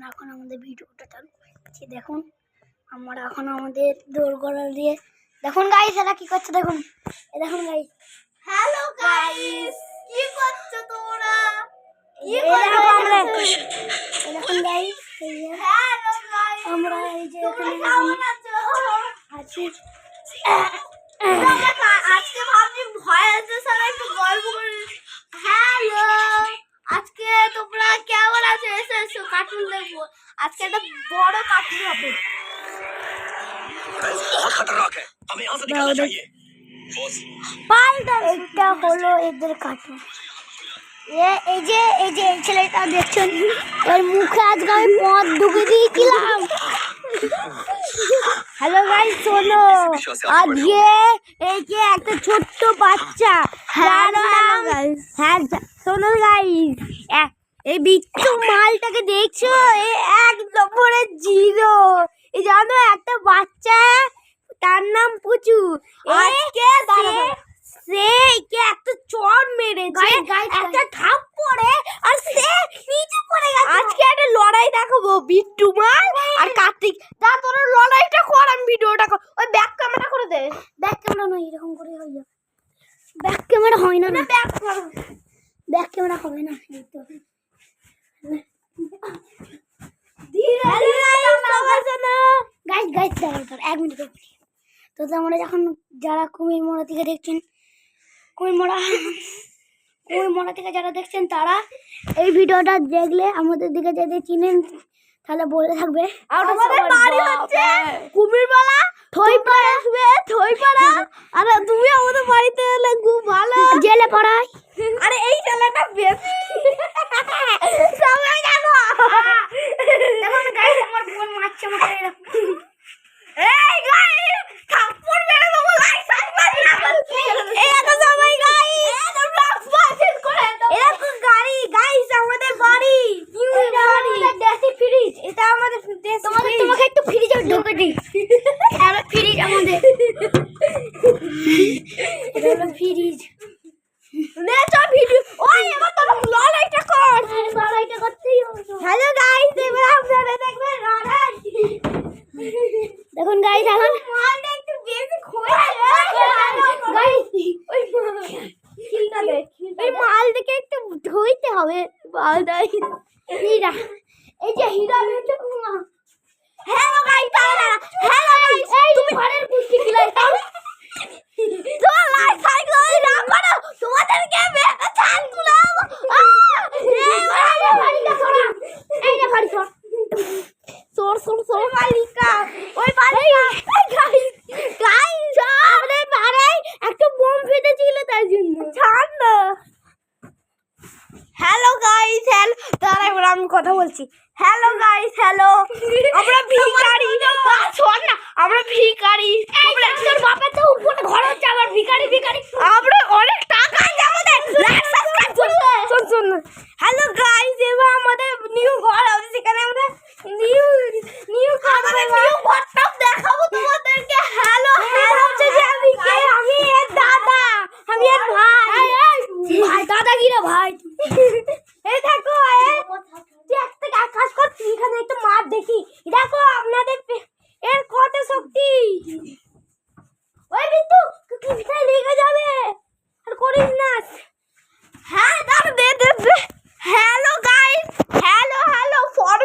আমরা এখন আমাদের ভিডিওটা চালু করছি। দেখুন আমরা এখন আমাদের দোরগোড়া দিয়ে দেখুন গাইস এরা কি করছে দেখুন। এই দেখুন গাইস। হ্যালো গাইস, কি করছো তোমরা? এই দেখুন গাইস, হ্যালো গাইস, আমরা এই যে তোমরা কেমন আছো? আছি। আজকে ভাবছি ভয়েসের সাথে একটু গল্প করি। হ্যালো, আজকে তোমরা কেমন আছো? এসো এসো কার্টুন দেখবো। আজকে একটা বড় কার্টুন হবে। बहुत खतरनाक है, हमें यहाँ से निकलना चाहिए। बॉस, এটা হলো এদের কার্টুন। এই যে এই ছেলেটা দেখছেন এর মুখে আজকে আমি পথ ঢুকে দিয়েছিলাম। হ্যালো গাইস শোনো, আজকে এই যে একটা ছোট্ট বাচ্চা হ্যালো গাইস, হ্যাঁ শোনো গাইস, এই বিচ্ছু মালটাকে দেখছো এই এক নম্বরের জিরো। এই জানো একটা বাচ্চা তার নাম পুচু, আজকে সে একটা চড় মেরেছে একটা থাপ্পড়ে আর সে নিচে পড়ে গেছে। আজকে একটা লড়াই দেখাবো বিট্টু মাল আর কার্তিক। তা তোর লড়াইটা কর, আমি ভিডিওটা কর। ওই ব্যাক ক্যামেরা করে দে। ব্যাক ক্যামেরা নয়, এরকম করে হয়ে যাবে। ব্যাক ক্যামেরা হয় না, না ব্যাক করো। ব্যাক ক্যামেরা হবে না, এই তো ধীরে ধীরে গাইস গাইস দাঁড়াও এক মিনিট। তো তোমরা যখন যারা কুমির মোড়া থেকে দেখছেন, কুমির মোড়া থেকে যারা দেখছেন তারা এই ভিডিওটা দেখলে আমাদের দিকে যদি চিনেন তাহলে বলে থাকবে আমাদের বাড়ি হচ্ছে কুমিরপাড়া, থইপাড়া আসবে থইপাড়া। আরে তুমি আমাদের বাড়িতে এলে খুব ভালো। জেলে পড়ায়। আরে এই ছেলেটা বেশি সবাই জানো। দেখুন গাইস আমার বোন মারছে আমাকে এরকম। এই গাইস থাপ্পড় মেরে দেবো গাইস। এই এত সবাই গাইস তোমরা ফাইট করে দাও। এরকম গাড়ি গাইস আমাদের বাড়ি দেশি ফ্রিজ। এটা আমাদের দেশ। তোমাকে একটু ফ্রিজে ঢুকে দিই। এটা ফ্রিজ আমাদের, এটা হলো ফ্রিজ। নে চল ভিডিও। ওই এবার তোরা লড়াইটা কর। লড়াইটা করতেই হবে। হ্যালো গাইস, এবার আপনারা দেখবেন লড়াই। দেখুন গাইস এখন মালটা একটু বেশি খোয়া গাইস ওই খিলটা দে। এই মালটাকে একটু ধুইতে হবে। মালটাই হীরা, এই যে হীরা বেচে কুমা। হ্যালো গাইস, হ্যালো গাইস, তুমি ঘরের পুষ্টি কিলাই দাও। তো লাইক সাইকেল না করো, তোমাদেরকে মেরে ছাল তুলাম। এই বাড়িটা সরা, এই যে বাড়ি সর। সোর মালিকা ওই মালিকা। গাইস গাইস আমাদের পাড়ায় একটা বোম ফেটেছিল তাই জন্য ছাড় না। হ্যালো গাইস, হ্যালো দাঁড়া এবার আমি কথা বলছি। হ্যালো গাইস, হ্যালো আমরা ভিখারি। শোন না আমরা ভিখারি। তোর বাপের তো উপরে ঘর হচ্ছে আবার ভিখারি ভিখারি। আমরা অনেক টাকা আছে আমাদের। লাইক সাবস্ক্রাইব করতে। শোন হ্যালো গাইস, এবার আমাদের নিউ ঘর হবে, সেখানে আমরা নিউ ঘরটা দেখাবো তোমাদেরকে। হ্যালো হচ্ছে যে আমি কে, আমি এর দাদা, আমি এর ভাই। ভাই দাদা কি রে ভাই? এই দেখো তুই একটা কাজ কর, তুই এখানে একটা মাঠ দেখি। দেখো আপনাদের এর কত শক্তি। ওই বিট্টু তুই কোথায় লেগে যাবে আর করিস না। হ্যাঁ দাঁড়া দে। Hello guys, hello for